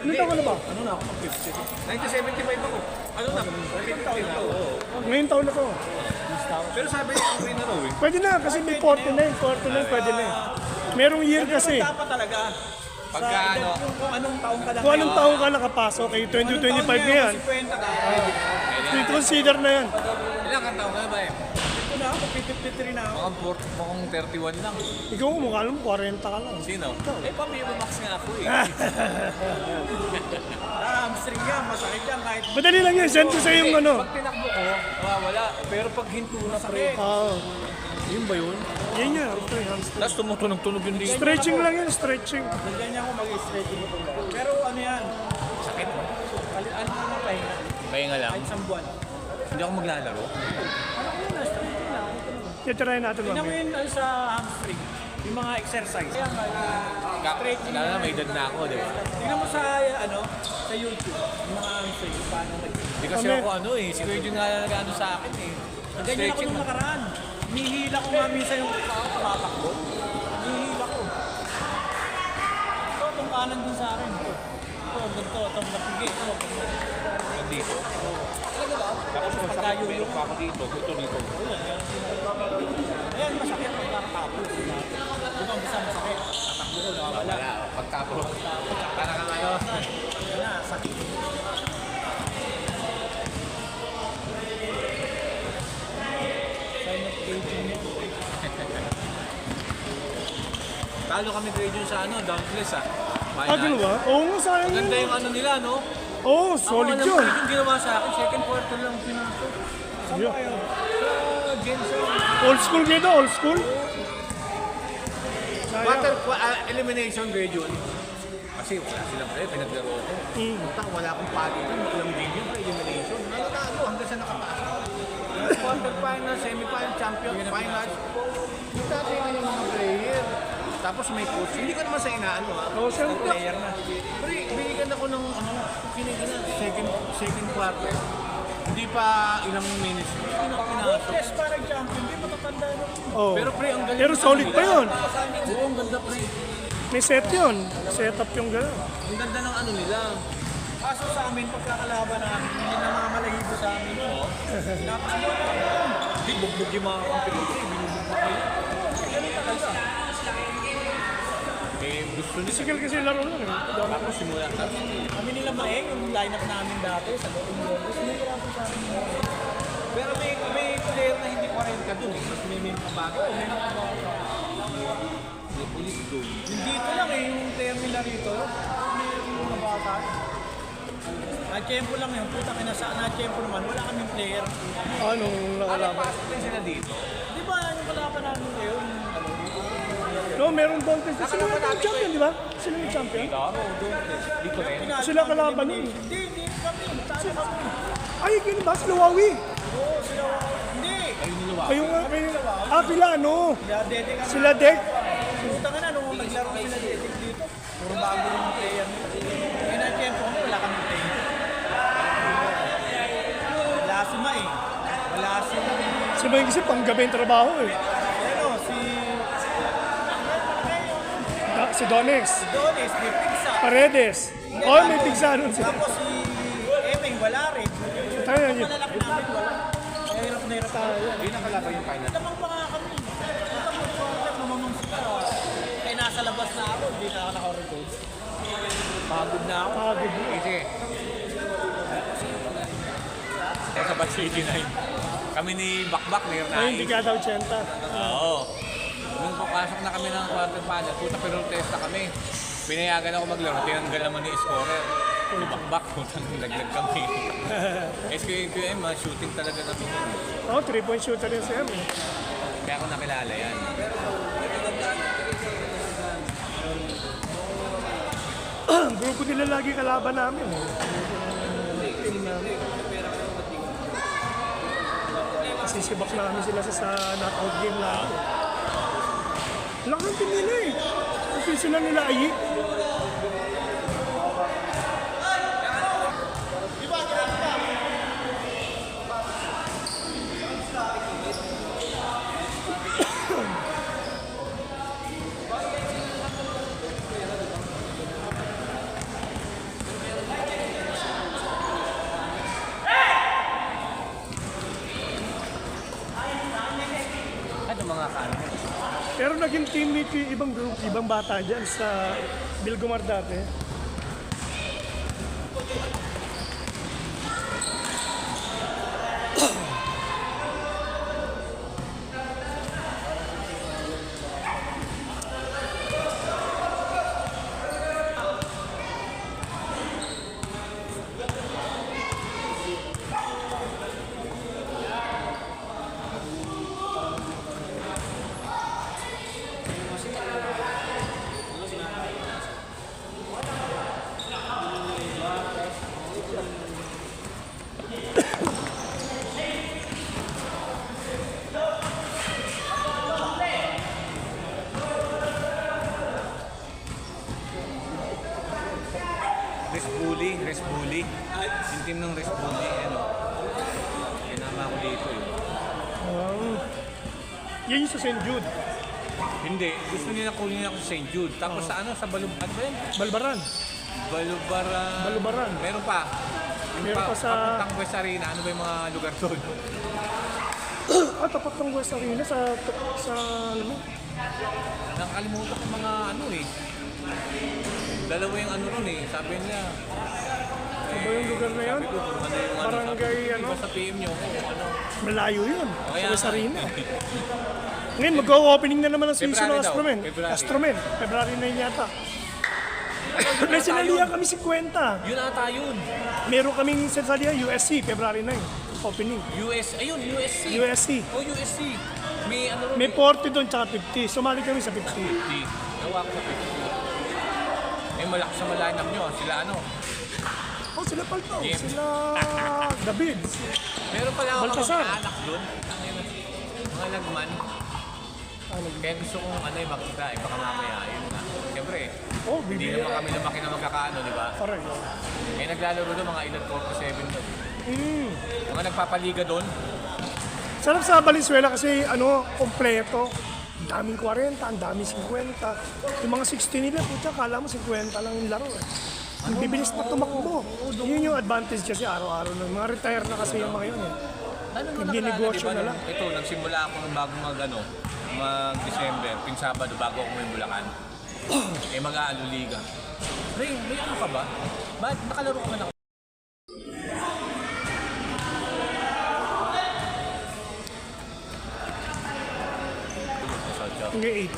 Ilan taon ka na ba? Ano na ako, 50. 1975 ako. Ano na, 50 taon na ako. Ngayon taon na to. Pero sabi niya, okay na raw eh. Pwede na kasi may 49 pwede na. Merong year kasi. Dapat talaga. Pagka ano, Kung anong taong ka lang. Kung anong taon ka nakapasok, eh 2025 na yan. 50 ka. I-consider na yan. ilang ang taon ka na ba eh? Ito na ako, 53 na ako. Mukhang 31 lang. Ikaw mukha lang 40 ka lang. Sino? Eh, pamiyamax nga ako eh. Hamstring yan, masakit yan kahit Madali lang yan, send ko sa yung ano. Pag tinakbo ko, nawawala. Pero pag hinto na pre, Oo. yun ba yun? Yan yan, ito yung hamstring. Tapos tumutunog-tunog yung dito. Stretching lang yan, stretching. ganyan ako mag-stretching ito. Pero ano yan, Sakit mo. ano na pahinga, Pahinga lang. kahit isang buwan. Hindi ako maglalaro. Titry natin Tingnan mo mamaya. yun ano, sa hamstring, yung mga exercise. Kaya stretching Lalo na may edad na ako, di ba? Tingnan mo sa ano, sa YouTube, yung mga hamstring, yung paano Hindi kasi ako ano eh. Si Kuya Jun nga nag-ano sa akin eh. Ganyan ako nung nakaraan. Nihila ko nga minsan yung tumatakbo. Nihila ko. Ito, itong kanan dun sa akin. Ito, ganito, itong napigi. Ito, Dito. tapos pagkayo yung Ako dito, ito dito. ayan, masakit pagkakatapos. Ito ang bisa masakit. Tatakbo ko, nawawala. Wala, pagkapo. Parang kang ano. Yan na, sakit. Sign of aging yun. Talo kami Kuya Jun sa ano, Dauntless ah. Ah, gano'n ba? Oo nga, sayang yun. Maganda yung ano nila, no? Oo, solid Ako, yun. alam ko yung ginawa sa akin, second quarter lang pinasok. Yeah. Sa Jensen. Old school dito, old school. Elimination Kuya Jun. Kasi wala silang play, pinaglaro ko. Punta, wala akong pagi doon, walang video pa, elimination. Nanalo hanggang sa nakapasok. Quarter final, semi-final, champion, finals. Kita tingnan yung mga player. Tapos may coach. Hindi ko naman sa inaano ha. Oo, siyempre. Player na. Pero binigyan ako ng ano, kinikin na, second quarter. Hindi pa ilang minutes. Hindi na ako pinasok. Yes, parang champion, hindi matatanda na. Oo. Pero pre, ang galing. Pero solid pa yun. Oo, ang ganda pre. May set yun. Set up yung gano'n. Ang ganda ng ano nila. Kaso sa amin, pagkakalaban namin, hindi na mga malahibo sa amin. Oo. Napasigaw na kami. Hindi, bugbog yung mga kampi ko. Binubugbog kayo. Ganun talaga. Eh, gusto nila. Physical kasi laro lang eh. Tapos simula. Kami nila maeng, yung lineup namin dati sa loob ng sinigurado sa amin. Pero may player na hindi 40 dun eh. Mas may pabago. May mga pabago. May police doon. Yung dito lang eh, yung player nila rito, may mga bata. Na-tempo lang yun, puta kinasa, na-tempo naman, wala kaming player. Anong nakalaban? Pasok din sila dito. Di ba, yung kalaban namin ngayon, No, meron Donkey. Sila yung champion, di ba? Sila yung champion. Dito rin. Sila kalaban nun. Hindi kami, talo kami. Ay, gano'n ba? Sila Wawi. Oo, sila, hindi. Kayo nga, kayo. Ah, pila ano? Sila Dede kami. Sila Dek. Puta ka na, nung naglaro sila Dede dito, puro bago yung player nila. Kaya na-tempo kami, wala kaming player. Wala si Mai. Wala si... Si Mike kasi panggabi yung trabaho eh. Ano, si Si Donex. Donis, may pizza. Paredes. Oh, may pigsa nun sila. Tapos si Emeng, wala rin. Tayo yun. Malalaki namin, wala. Kaya hirap na hirap tayo. Yun ang kalaban yung final. Tamang pa nga kami. Mamamang sila. Kaya nasa labas na ako, hindi na ako naka-record. Pagod na ako. Pagod. Sige. Kaya sa batch 89. Kami ni Bakbak, ni Ay, Ernai. hindi ka daw 80. Oo. Nung papasok na kami ng quarter final, puta pero testa kami. Pinayagan ako maglaro, tinanggal naman ni scorer. Si Bakbak, puta naglag kami. SQM, shooting talaga kami nun. Oh, 3-point shooter yun si M eh. Kaya ako nakilala yan. Grupo nila lagi kalaban namin eh. Team namin. Sisibak namin sila sa knockout game lang. Laking team nila eh. Kasi sila nila Ayi. naging teammate ko yung ibang group, ibang bata dyan sa Bilgomar dati. Rest bully. Yung team ng rest bully, ano. Kinama ko dito eh. Yan yung sa St. Jude, Hindi, gusto nila kunin ako sa St. Jude. Tapos sa ano, sa ano ba yun? Balbaran. Balubaran. Meron pa. Meron pa sa- Papuntang West Arena, ano ba yung mga lugar doon? Tapat ng West Arena sa ano mo? Nakalimutan ko mga ano eh. Dalawa yung ano ron eh. Sabi nila. Ano ba yung lugar na yun? Sabi ko, kung ano yung ano. Barangay, sabi ko, ano? iba sa PM nyo kung ano. Malayo yun. Kaya Sa West nga. Arena. Ngayon, mag-opening na naman ang season February ng daw. Astromen. February. Astromen. February na yun yata. May sinalihan kami 50. Yun ata yun. Meron kaming sinalihan USC, February 9. Opening. Ayun, USC. USC. Oh, USC. May ano ron. May 40 doon, tsaka 50. Sumali kami sa 50. Gawa ko sa 50. Eh, malakas sa malinap nyo. Sila ano. Oh, sila Palto. Jim. Sila David. Meron pala ako Baltasar. mga anak doon. Mga lagman. Kaya gusto kong ano eh, makita eh, baka mamaya. Yun nga. Siyempre, Oh, hindi bibili. naman kami lumaki na magkakaano, di ba? Parang. Eh, naglalaro doon mga edad 4 to 7 doon. Mga nagpapaliga doon. Sarap sa Valenzuela kasi ano, kompleto. Ang daming 40, ang daming 50. Yung mga 60 nila, puta, kala mo 50 lang yung laro eh. Ang bibilis na tumakbo. Yun yung advantage kasi araw-araw na. Mga retire na kasi yung mga yun eh. Nagninegosyo na lang. Ito, nagsimula ako ng bago mag-December, Sabado, bago ako may Bulacan. Eh, mag-aaluliga. Ray, may ano ka ba? Bakit nakalaro ka na? Hanggang 8.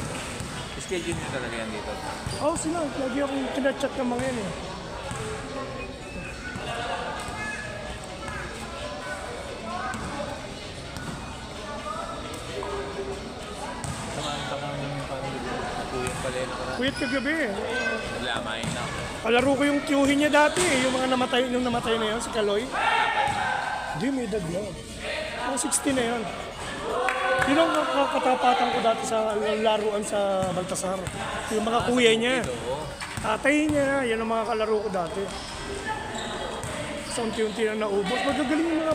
Schedule nyo talaga yan dito. Oh, sila. Lagi akong kinachat ng mga yan eh. Samahan ka kami yung parang natuyang pala yun ako na. Kuwit kagabi eh. Naglamay na ako. Kalaro ko yung tiyuhin niya dati eh. Yung mga namatay, yung namatay na yun, si Kaloy. Hindi, may edad na. Mga 60 na yun. Yun ang katapatan ko dati sa laruan sa Baltasar. Yung mga kuya niya. Tatay niya, yan ang mga kalaro ko dati. Sa unti-unti na naubos. Magagaling yung mga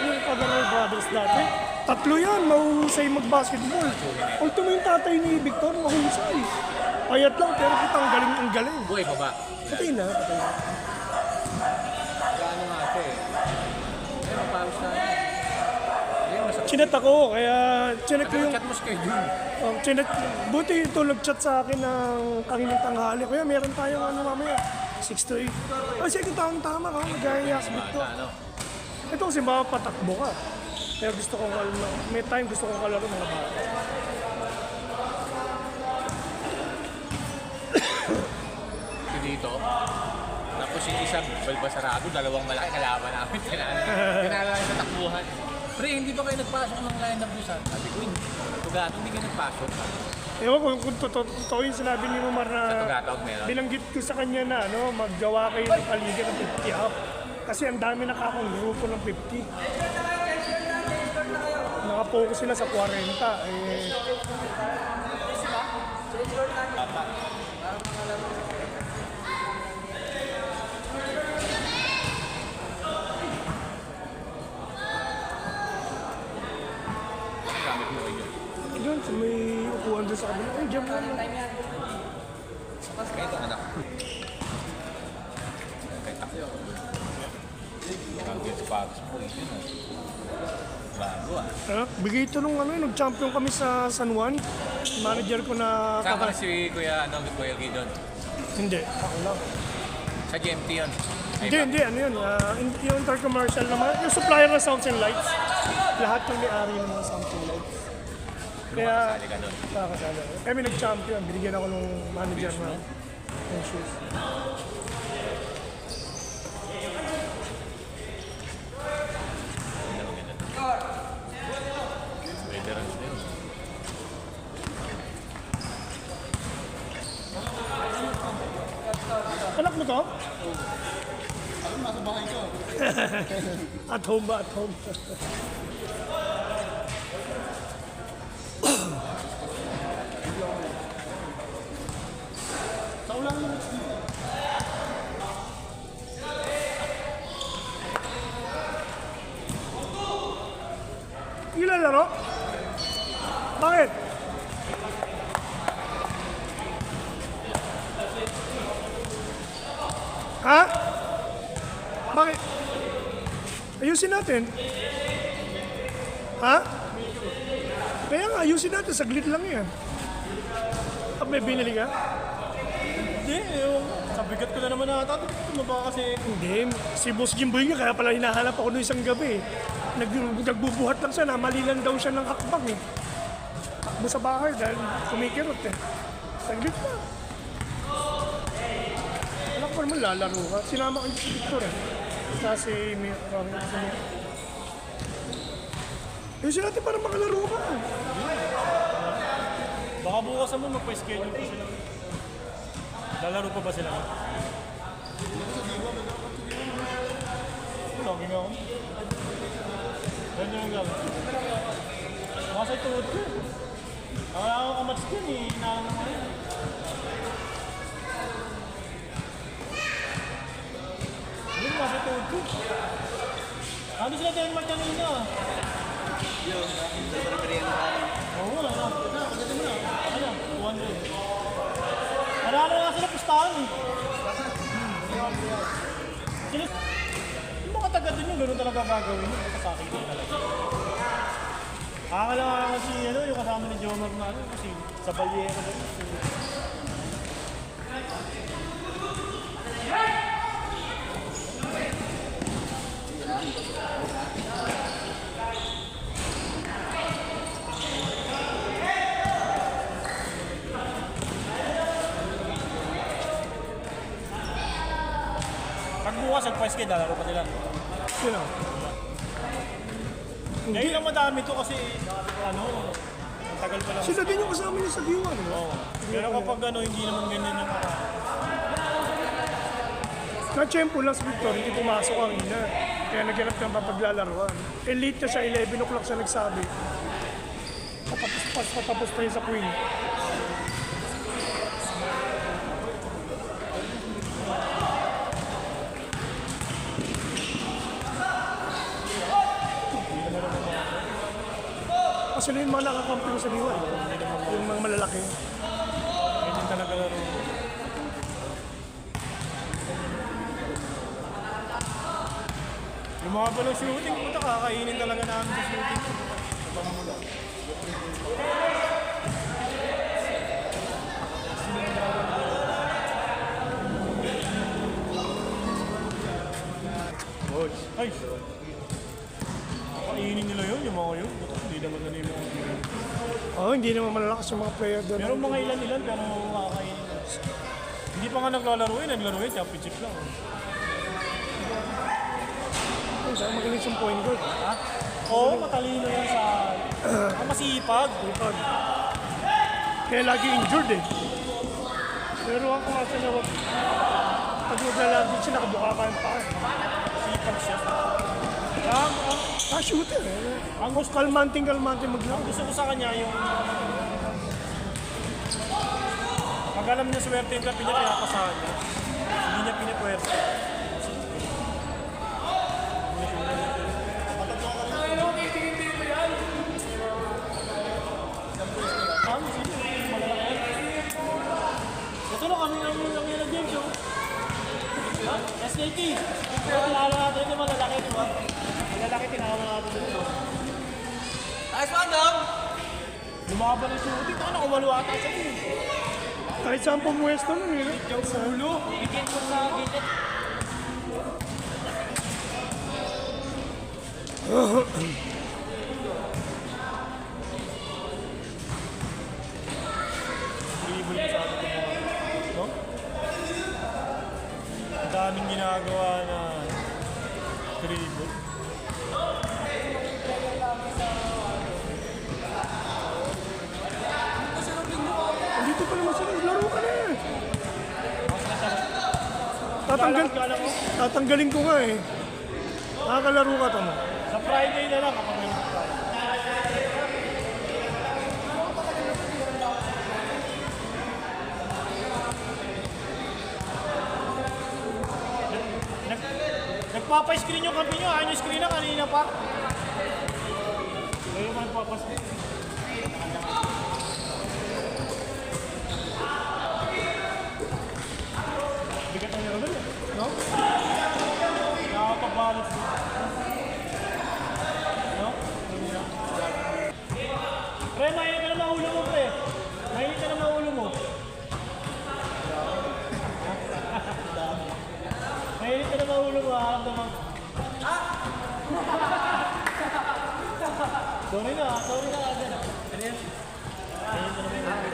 yung Pagarol Brothers dati. 3 yan, mahusay mag-basketball. Ultimo yung tatay ni Victor, mahusay. Payat lang, pero kitang galing ang galing. Buhay pa ba? Patay na, patay na. Gaano nga siya eh. Pero paros na. Ayun, masakit. Chinat ako, kaya chinek ko yung... Chat mo schedule. Buti ito nag-chat sa akin ng kaninang tanghali. Kuya, meron tayong ano mamaya, 6 to 8. Ay, sige, tama ka, mag-ayas dito. Ano? Ito kasi baka patakbo ka. Kaya gusto kong may time gusto kong kalaro mga bata. Ito dito. Tapos yung isa, Balbasarado, dalawang malaki kalaban namin. Pinala sa takbuhan. Pre, hindi ba kayo nagpasok ng lineup doon sa? Sabi ko, Tugato, hindi kayo nagpasok. Ewan ko kung totoo yung sinabi ni Mamar Sa na Tugato, meron. binanggit ko sa kanya na ano, maggawa kayo ng paliga ng 50 up. Kasi ang dami nakakong grupo ng 50. Nakapokus sila sa 40. Eh, Gamit mo rin yun. doon, sa may upuan doon sa kabila. Ay, dyan mo lang. Kaya ito, anak. Kaya takyo. Gamit sa pagos mo, yun ah. Bago ah. Bigay ito nung ano, nag-champion kami sa San Juan. Manager ko na Sama na si Kuya, Kuya Gidon. Hindi, ako lang. Sa GMT yun. Ay, Hindi, ano yun. Yung intercommercial naman. Yung supplier ng sounds and lights. Lahat ng may-ari ng mga sounds and lights. Kaya, Kasali ka doon. kakasala. Kami nag-champion. Binigyan ako ng manager na ng shoes. Veterans na yun. Anak mo to? At home ba? At home. Sa ulang mo. Ilan laro? Bakit? Ha? Bakit? Ayusin natin. Ha? Kaya nga, ayusin natin. Saglit lang yan. May binili ka? Hindi, sa bigat ko na naman nata. Tumaba kasi. Hindi. Si Boss Jimboy nga, kaya pala hinahanap ako noong isang gabi. Nagbubuhat lang siya, namalilan daw siya ng hakbang eh. Takbo sa bahay dahil kumikirot eh. Saglit na. Alam ko naman lalaro ka. Sinama ko si Victor eh. Kasi may ayusin natin para makalaro ka. Baka bukas naman magpa-schedule pa sila. Lalaro pa ba sila? Lagi nga ako. Ganyan yung gawin. Baka sa tuhod ko. Wala akong kamats din eh. Inaalam mo yan. Hindi mo sa tuhod ko. Ano sila tayo mag kanina? Oo, wala na. Pagdating mo na. Ano? 200. Marami na sila pustahan eh. Sila, yung mga taga dun yung gano'n talaga gagawin yun. Kasakit din talaga. Akala nga si yung kasama ni Jomar na kasi sa Balyera doon. Pag bukas nag-price kayo, lalaro pa sila. Yun o. Ngayon lang madami to kasi ang tagal pa lang. Sila din yung kasama niya sa G1. Oo. Pero kapag hindi naman ganyan yung Na-tempo lang si Victor, hindi pumasok ang ina. Kaya naghanap ng papaglalaruan. Elite na siya, 11 o'clock siya nagsabi. Patapos tayo sa Queen. Kasi yung mga nakakampi ko sa G1. Yung mga malalaki. ganyan talaga laro. Yung mga palang shooting, puta kakainin talaga namin sa shooting. Ay! Kakainin nila yun, yung mga yun. Hindi naman na yung mga yun. Oo, hindi naman malalakas yung mga player doon. Meron mga ilan-ilan pero kakainin nila. Hindi pa nga naglaro yun, championship lang. Saan magaling siyang point guard. Ha? Oo, matalino yan sa... masipag. Ipag. Kaya lagi injured eh. Pero ako kasi na pag maglalaro siya, nakabuka ka yung paa. Sipag siya. Shooter eh. Ang gusto kalmanting maglaro. Gusto ko sa kanya yung... Pag alam niya swerte yung kapi niya, pinapasahan niya. Hindi niya pinipwersa. Ito lang kami ng James yung... SKT! Tinawala natin yung malalaki, di ba? Malalaki tinawala natin dito. Nice one, dog! Lumaban ng shooting. Ano, kumalo ata siya din. Kahit saan pumuwesto nun eh. Yung ulo. Bigyan ko sa gilid. Dribble sa atin. No? Ang daming ginagawa na dribble. Dito pa naman sila. Laro ka na eh. Tatanggalin ko nga eh. Nakakalaro ka tamo. Sa Friday na lang kapag meron sa Friday. Nagpapa-screen yung kampi nyo. Ayaw nyo screen na kanina pa. Ngayon pa nagpapa-screen. Bigat ang naro eh. No? Nakakapag-balance din. No? Pre, mainit ka na mga ulo mo, pre. Mainit ka na mga ulo mo. Mainit ka na mga ulo mo, harap naman. Sorry na agad. Ano yan? Mainit ka na mga ulo.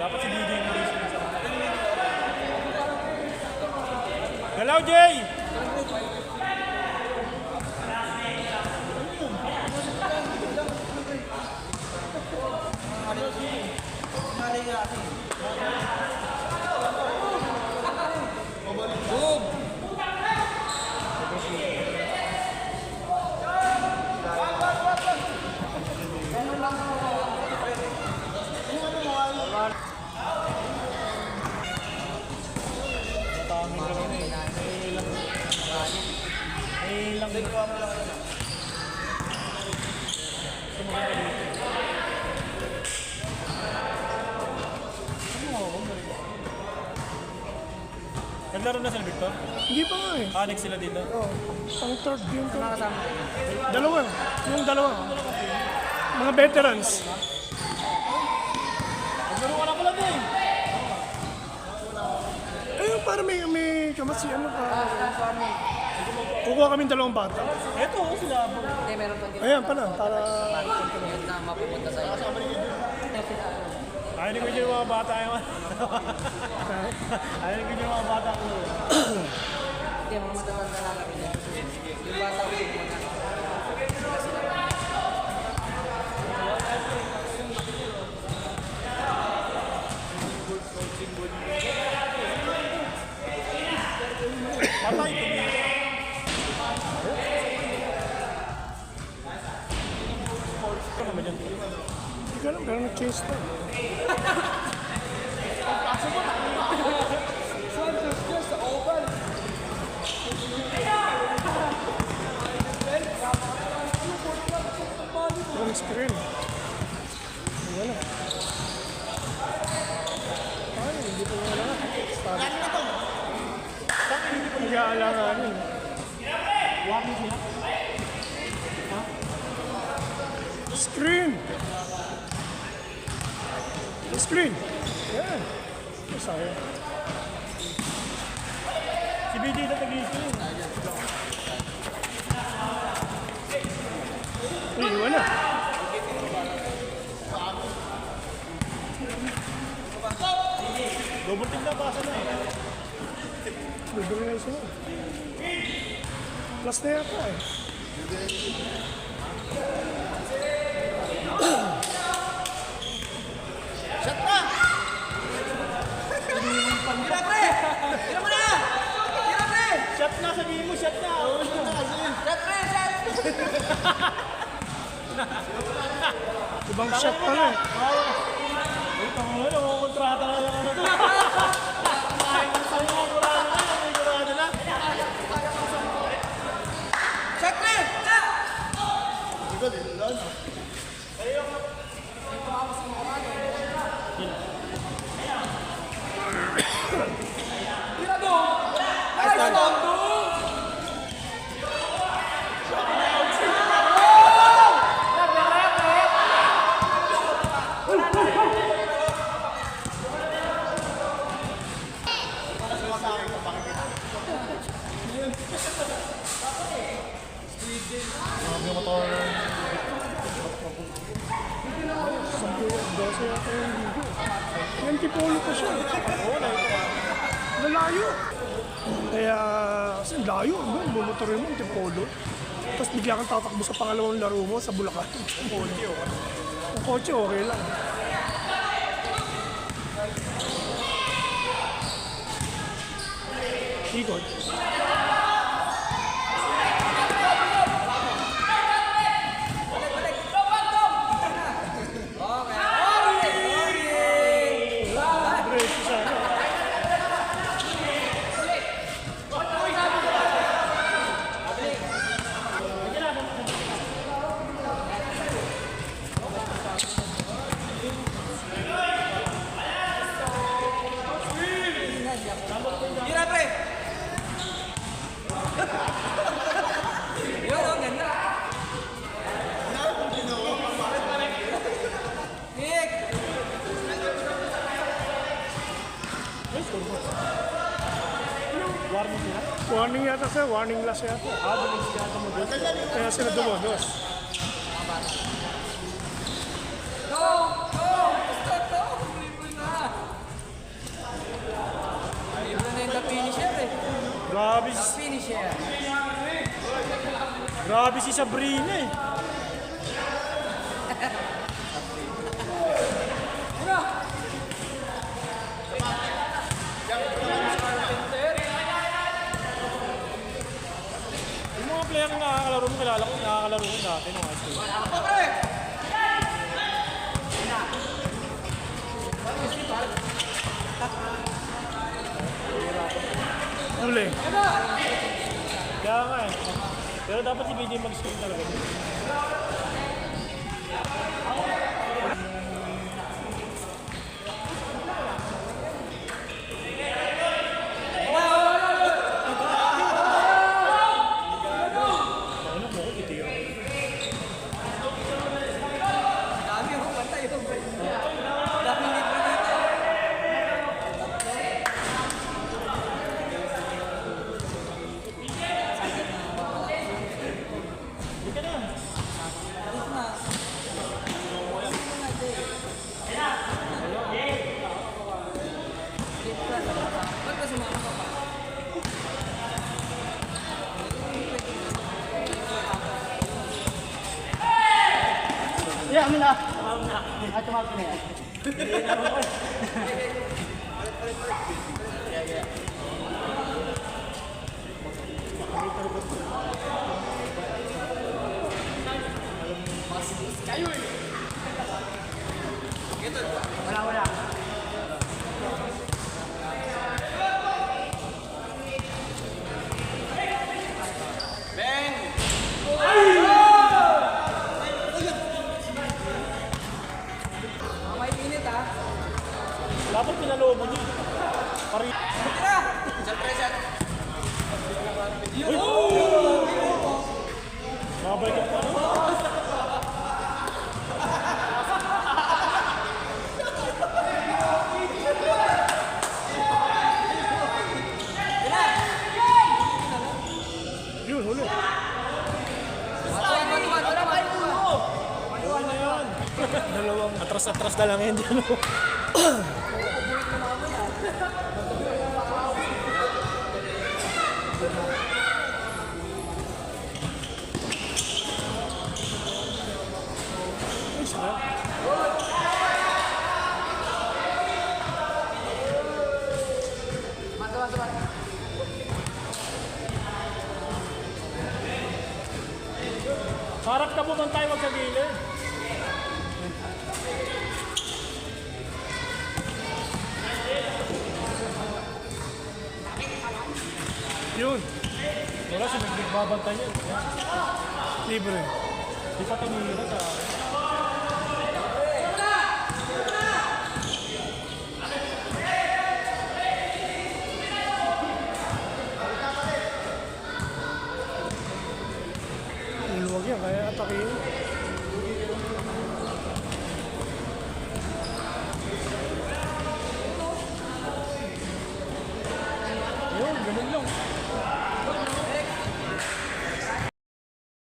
Dapat si DJ mo rin siya. Galaw, Jay! Naglaro na sila, Victor? Hindi pa nga eh. Next sila dito. Oh, ang third game ko. Dalawa. Yung dalawa. Mga veterans. Naglaro ka na pala din. Ayun, para may kamasi ano pa. Kukuha kami dalawang bata. Eto, sila. Hindi, meron pang Ayan pala, para... yun na mapupunta sa iyo. Ayaw ko yung mga bata yun. Ayaw ko yung mga bata ko. Hindi, mamadawal na lang kami. Yung bata ko yung Patay ko. Ano naman yan? Hindi ka alam, pero nag-change na. Walang screen. Wala. Ay, hindi pa wala. Start. Nag-aalanganin. Walking sila. Screen! Screen! Yan. Masaya. Si BJ na tag-i-screen. Uy, wala. Double team na pasa na eh. Bibili na isa. Plus na yata eh. Shot na! Tira, pre! Tira mo na! Tira, pre! Shot na, sabihin mo, shot na. Oh, shot na kasi. Shot, pre! Shot! Ibang shot pa na eh. Uy, tango na, kontrata na lang. Shot, pre! Shot! Tira doon! Nice doon! 12 yata yung ligo. Yung Tipolo pa siya. Oo, nalayo. Kaya, kasi layo, bumotor mo, Tipolo. Tapos bigla kang tatakbo sa pangalawang laro mo sa Bulacan. Ang kotse, okay lang. Ikot. Diretso siya, no? Gira, pre! Yun, ang ganda. Nick! Warning yata sir, warning last yata. Kaya sila dumodos. Go! Go! Start to! Libre na! Libre na yung the finisher eh. Grabe, The finisher. grabe si Sabrina eh. Yung mga player na nakakalaro mo, kilala ko, nakakalaro ko dati nung high school. Huli. Kaya nga eh. Pero dapat si BJ mag-screen talaga. Dami yung pantay yung dami libre dito. Ba't ba sumama ka pa? Ya, amin na. At tumawag na yan. Wala, wala. May minute ah. Dapat pinalobo niya. Pari... Tira! Mabalik ka pa. Yun, huli. Yun na yun. Dalawang atras-atras na lang yun dyan. Ay, sarap. Sarap ka po bang tayo wag sa gilid? Yun. Wala si nagbabantay niya. Libre. Di pa tumira sa... Luwag yan, kaya atakin. Yun, ganun lang.